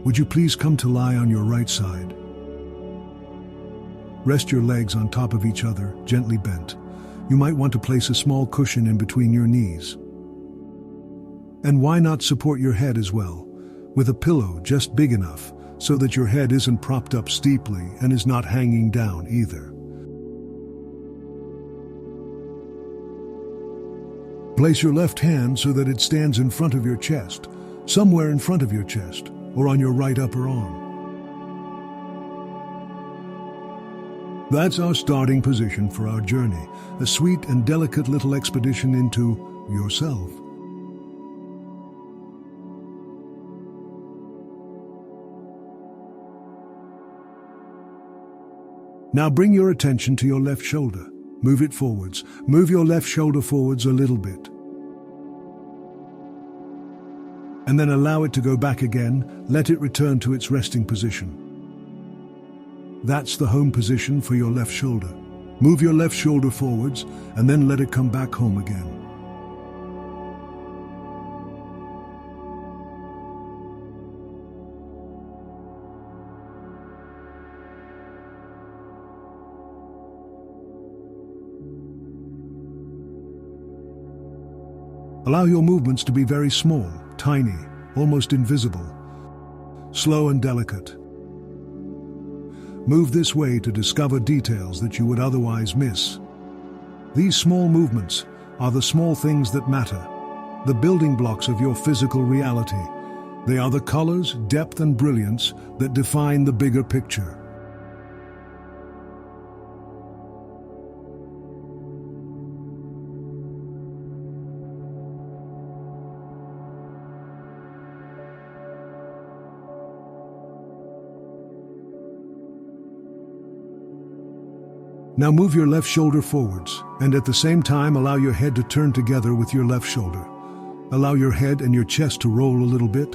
Would you please come to lie on your right side? Rest your legs on top of each other, gently bent. You might want to place a small cushion in between your knees. And why not support your head as well, with a pillow just big enough so that your head isn't propped up steeply and is not hanging down either. Place your left hand so that it stands in front of your chest, somewhere in front of your chest, or on your right upper arm. That's our starting position for our journey, a sweet and delicate little expedition into yourself. Now bring your attention to your left shoulder. Move it forwards. Move your left shoulder forwards a little bit. And then allow it to go back again. Let it return to its resting position. That's the home position for your left shoulder. Move your left shoulder forwards and then let it come back home again. Allow your movements to be very small, tiny, almost invisible, slow and delicate. Move this way to discover details that you would otherwise miss. These small movements are the small things that matter, the building blocks of your physical reality. They are the colors, depth and brilliance that define the bigger picture. Now move your left shoulder forwards, and at the same time allow your head to turn together with your left shoulder. Allow your head and your chest to roll a little bit.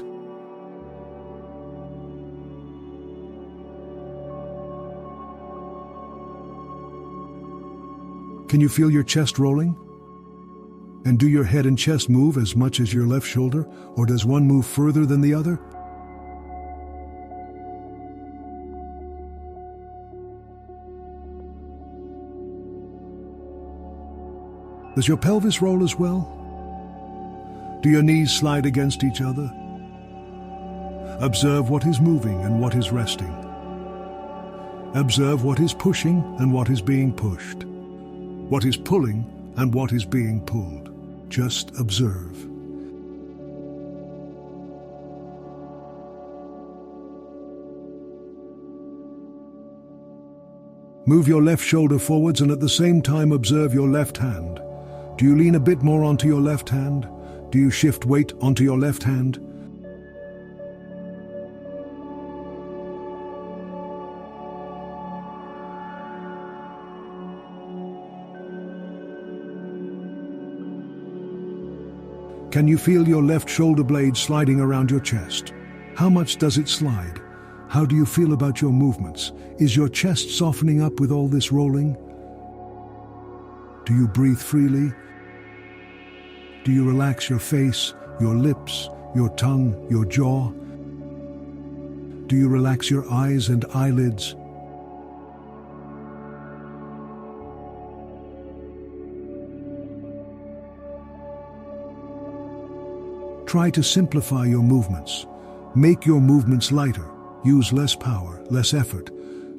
Can you feel your chest rolling? And do your head and chest move as much as your left shoulder, or does one move further than the other? Does your pelvis roll as well? Do your knees slide against each other? Observe what is moving and what is resting. Observe what is pushing and what is being pushed. What is pulling and what is being pulled. Just observe. Move your left shoulder forwards and at the same time observe your left hand. Do you lean a bit more onto your left hand? Do you shift weight onto your left hand? Can you feel your left shoulder blade sliding around your chest? How much does it slide? How do you feel about your movements? Is your chest softening up with all this rolling? Do you breathe freely? Do you relax your face, your lips, your tongue, your jaw? Do you relax your eyes and eyelids? Try to simplify your movements. Make your movements lighter. Use less power, less effort.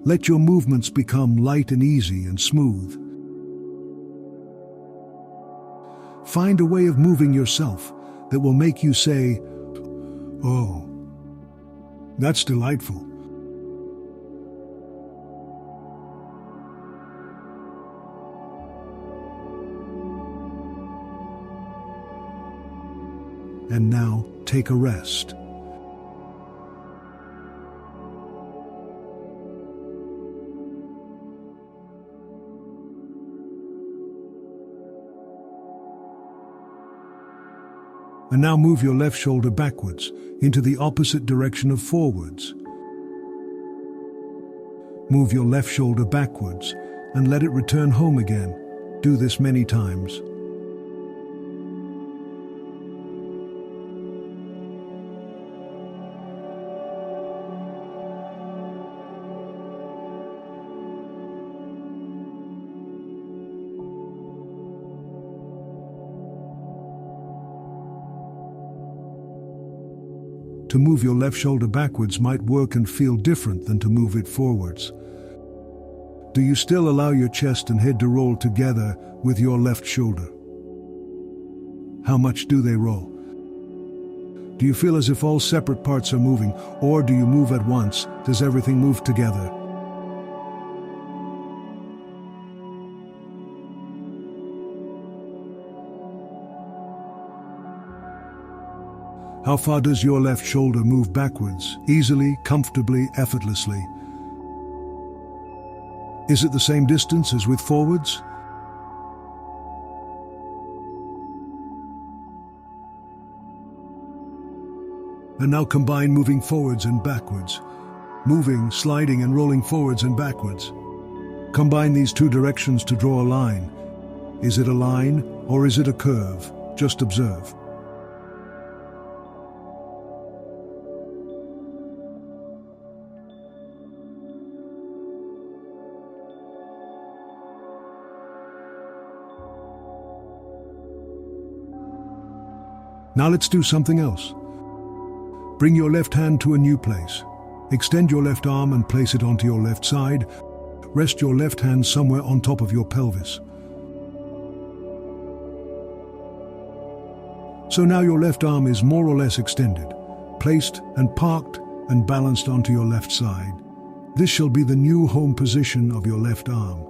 Let your movements become light and easy and smooth. Find a way of moving yourself that will make you say, "Oh, that's delightful." And now, take a rest. And now move your left shoulder backwards into the opposite direction of forwards. Move your left shoulder backwards and let it return home again. Do this many times. To move your left shoulder backwards might work and feel different than to move it forwards. Do you still allow your chest and head to roll together with your left shoulder? How much do they roll? Do you feel as if all separate parts are moving, or do you move at once? Does everything move together? How far does your left shoulder move backwards? Easily, comfortably, effortlessly? Is it the same distance as with forwards? And now combine moving forwards and backwards. Moving, sliding and rolling forwards and backwards. Combine these two directions to draw a line. Is it a line or is it a curve? Just observe. Now let's do something else. Bring your left hand to a new place. Extend your left arm and place it onto your left side. Rest your left hand somewhere on top of your pelvis. So now your left arm is more or less extended, placed and parked and balanced onto your left side. This shall be the new home position of your left arm.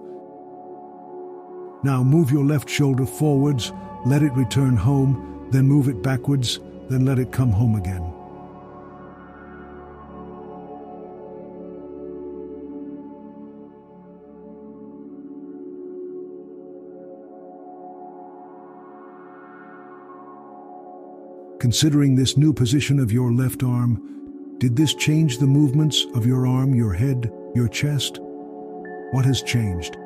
Now move your left shoulder forwards, let it return home, then move it backwards, then let it come home again. Considering this new position of your left arm, did this change the movements of your arm, your head, your chest? What has changed?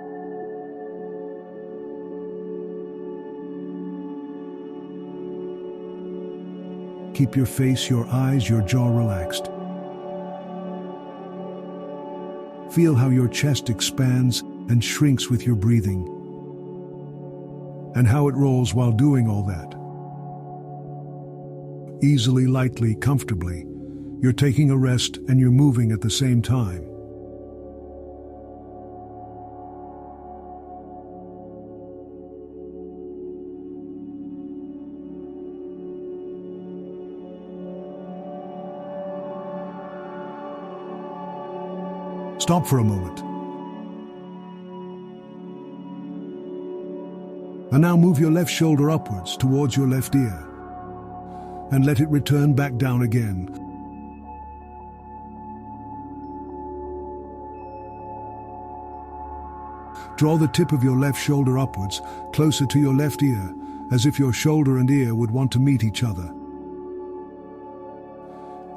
Keep your face, your eyes, your jaw relaxed. Feel how your chest expands and shrinks with your breathing, and how it rolls while doing all that. Easily, lightly, comfortably. You're taking a rest and you're moving at the same time. Stop for a moment. And now move your left shoulder upwards towards your left ear. And let it return back down again. Draw the tip of your left shoulder upwards, closer to your left ear, as if your shoulder and ear would want to meet each other.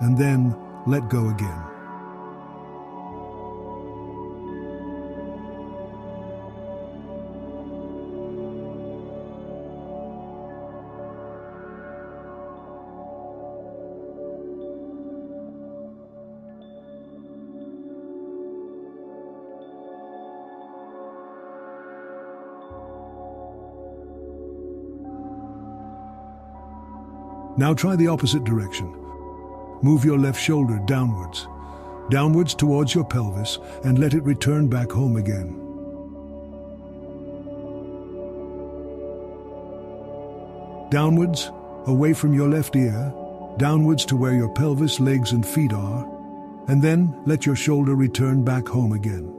And then let go again. Now try the opposite direction. Move your left shoulder downwards. Downwards towards your pelvis and let it return back home again. Downwards, away from your left ear, downwards to where your pelvis, legs and feet are, and then let your shoulder return back home again.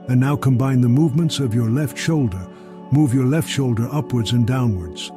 And now combine the movements of your left shoulder. Move your left shoulder upwards and downwards.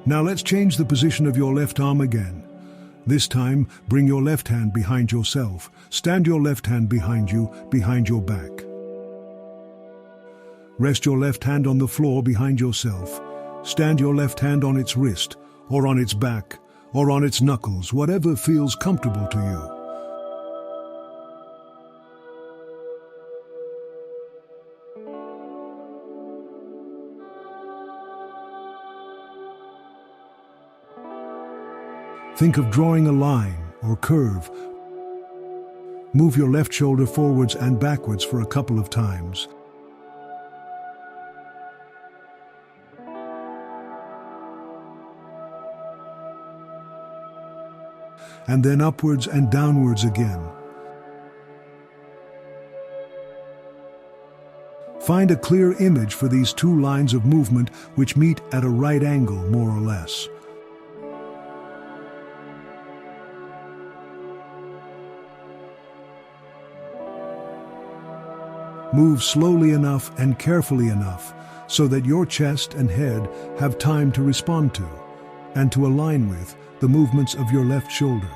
Now let's change the position of your left arm again. This time, bring your left hand behind yourself. Stand your left hand behind you, behind your back. Rest your left hand on the floor behind yourself. Stand your left hand on its wrist, or on its back, or on its knuckles, whatever feels comfortable to you. Think of drawing a line or curve. Move your left shoulder forwards and backwards for a couple of times. And then upwards and downwards again. Find a clear image for these two lines of movement which meet at a right angle, more or less. Move slowly enough and carefully enough so that your chest and head have time to respond to and to align with the movements of your left shoulder.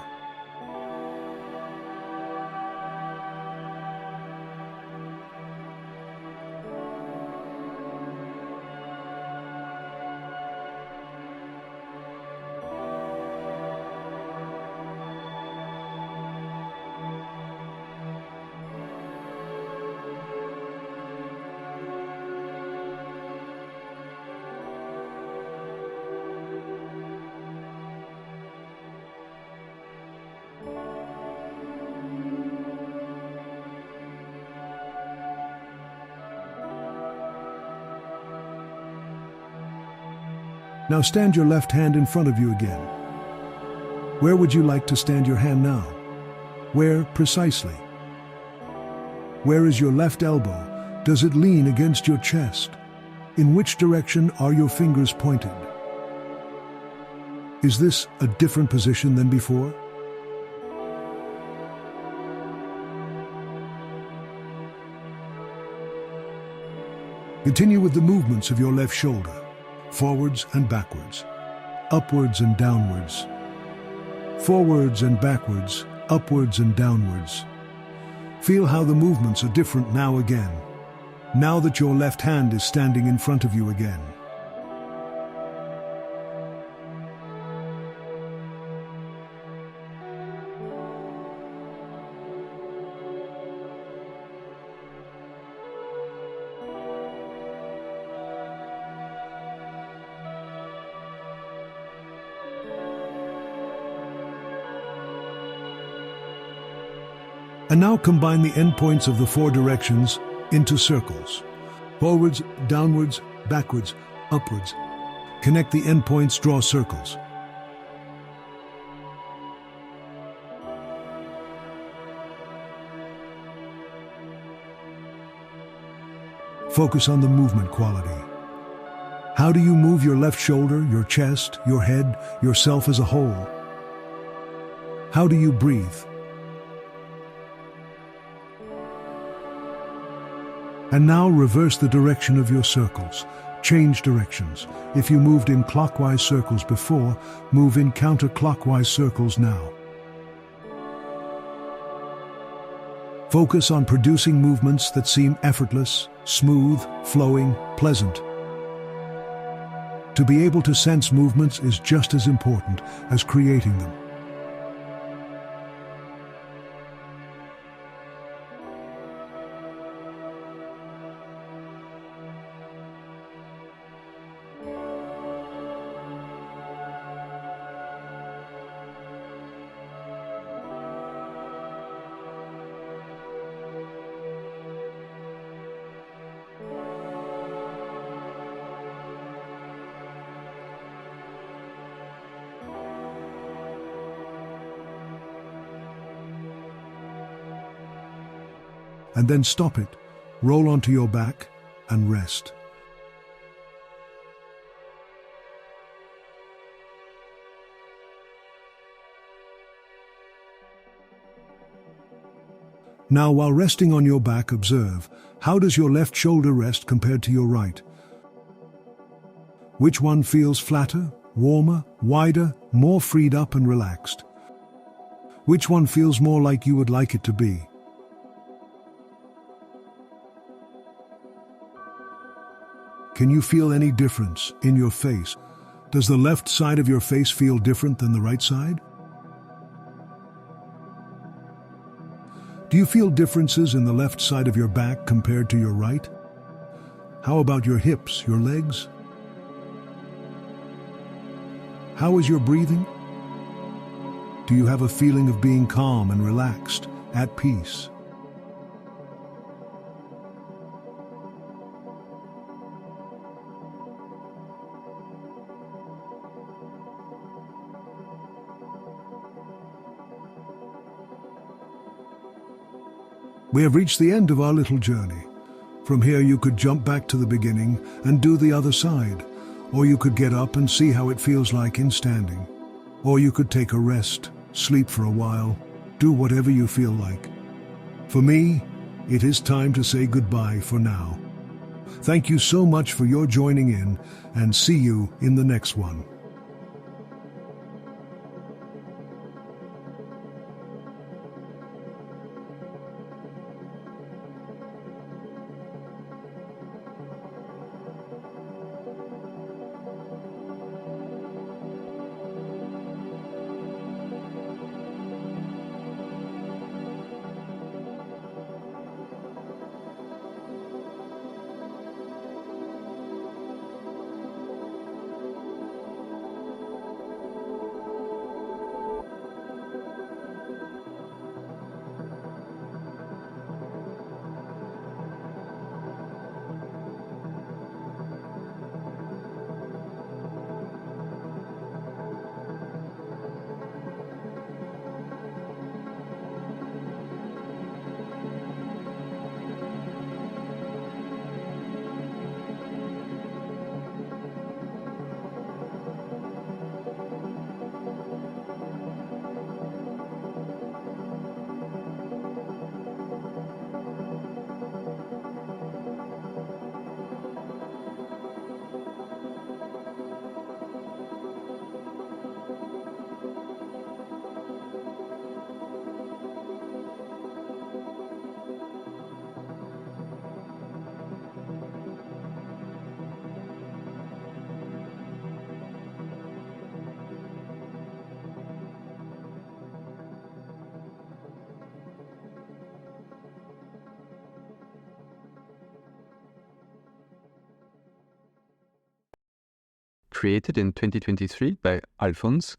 Now stand your left hand in front of you again. Where would you like to stand your hand now? Where precisely? Where is your left elbow? Does it lean against your chest? In which direction are your fingers pointed? Is this a different position than before? Continue with the movements of your left shoulder. Forwards and backwards, upwards and downwards, forwards and backwards, upwards and downwards. Feel how the movements are different now again, now that your left hand is standing in front of you again. And now combine the endpoints of the four directions into circles. Forwards, downwards, backwards, upwards. Connect the endpoints, draw circles. Focus on the movement quality. How do you move your left shoulder, your chest, your head, yourself as a whole? How do you breathe? And now reverse the direction of your circles. Change directions. If you moved in clockwise circles before, move in counterclockwise circles now. Focus on producing movements that seem effortless, smooth, flowing, pleasant. To be able to sense movements is just as important as creating them. And then stop it, roll onto your back, and rest. Now, while resting on your back, observe, how does your left shoulder rest compared to your right? Which one feels flatter, Warmer, wider, more freed up and relaxed? Which one feels more like you would like it to be? Can you feel any difference in your face? Does the left side of your face feel different than the right side? Do you feel differences in the left side of your back compared to your right? How about your hips, your legs? How is your breathing? Do you have a feeling of being calm and relaxed, at peace? We have reached the end of our little journey. From here you could jump back to the beginning and do the other side, or you could get up and see how it feels like in standing. Or you could take a rest, sleep for a while, do whatever you feel like. For me, it is time to say goodbye for now. Thank you so much for your joining in, and see you in the next one. Created in 2023 by Alfons.